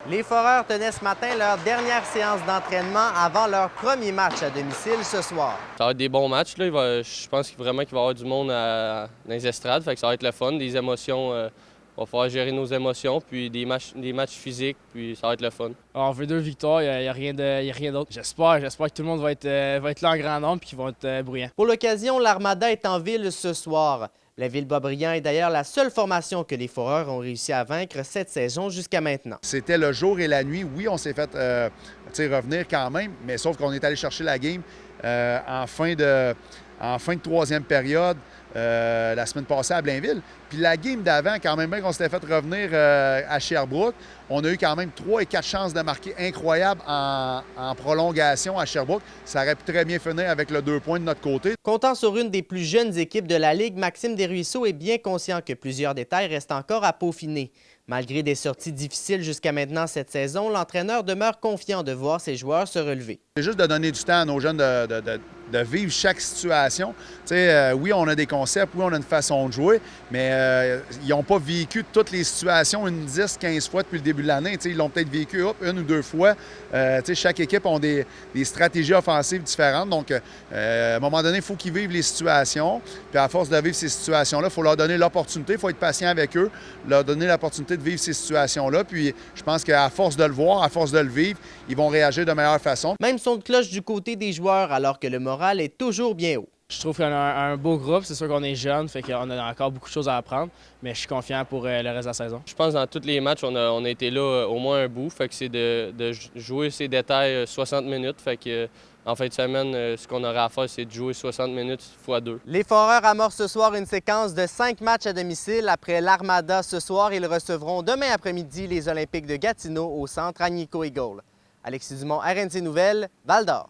Les Foreurs tenaient ce matin leur dernière séance d'entraînement avant leur premier match à domicile ce soir. Ça va être des bons matchs. Là. Je pense vraiment qu'il va y avoir du monde dans les estrades. Fait que ça va être le fun, des émotions. Il va falloir gérer nos émotions, puis des matchs physiques, puis ça va être le fun. On veut 2 victoires, il n'y a rien d'autre. J'espère que tout le monde va être là en grand nombre et qu'ils vont être bruyants. Pour l'occasion, l'Armada est en ville ce soir. La Ville-Boisbriand est d'ailleurs la seule formation que les Foreurs ont réussi à vaincre cette saison jusqu'à maintenant. C'était le jour et la nuit. Oui, on s'est fait revenir quand même, mais sauf qu'on est allé chercher la game en fin de troisième période la semaine passée à Blainville. Puis la game d'avant, quand même bien qu'on s'était fait revenir à Sherbrooke, on a eu quand même 3 et 4 chances de marquer incroyables en prolongation à Sherbrooke. Ça aurait pu très bien finir avec le 2 points de notre côté. Comptant sur une des plus jeunes équipes de la Ligue, Maxime Desruisseaux est bien conscient que plusieurs détails restent encore à peaufiner. Malgré des sorties difficiles jusqu'à maintenant cette saison, l'entraîneur demeure confiant de voir ses joueurs se relever. C'est juste de donner du temps à nos jeunes de vivre chaque situation. Oui, on a des concepts, oui, on a une façon de jouer, mais ils n'ont pas vécu toutes les situations une 10-15 fois depuis le début de l'année. Ils l'ont peut-être vécu une ou deux fois. Chaque équipe a des stratégies offensives différentes. Donc, à un moment donné, il faut qu'ils vivent les situations. Puis à force de vivre ces situations-là, il faut leur donner l'opportunité. Il faut être patient avec eux, leur donner l'opportunité de vivre ces situations-là. Puis je pense qu'à force de le voir, à force de le vivre, ils vont réagir de meilleure façon. Même son de cloche du côté des joueurs alors que le moral est toujours bien haut. Je trouve qu'on a un beau groupe, c'est sûr qu'on est jeune, fait qu'on a encore beaucoup de choses à apprendre, mais je suis confiant pour le reste de la saison. Je pense que dans tous les matchs, on a été là au moins un bout. Fait que c'est de jouer ces détails 60 minutes. Fait que en fin de semaine, ce qu'on aura à faire, c'est de jouer 60 minutes x 2. Les Foreurs amorcent ce soir une séquence de 5 matchs à domicile. Après l'Armada ce soir, ils recevront demain après-midi les Olympiques de Gatineau au centre Agnico Eagle. Alexis Dumont, RNC Nouvelles, Val-d'Or.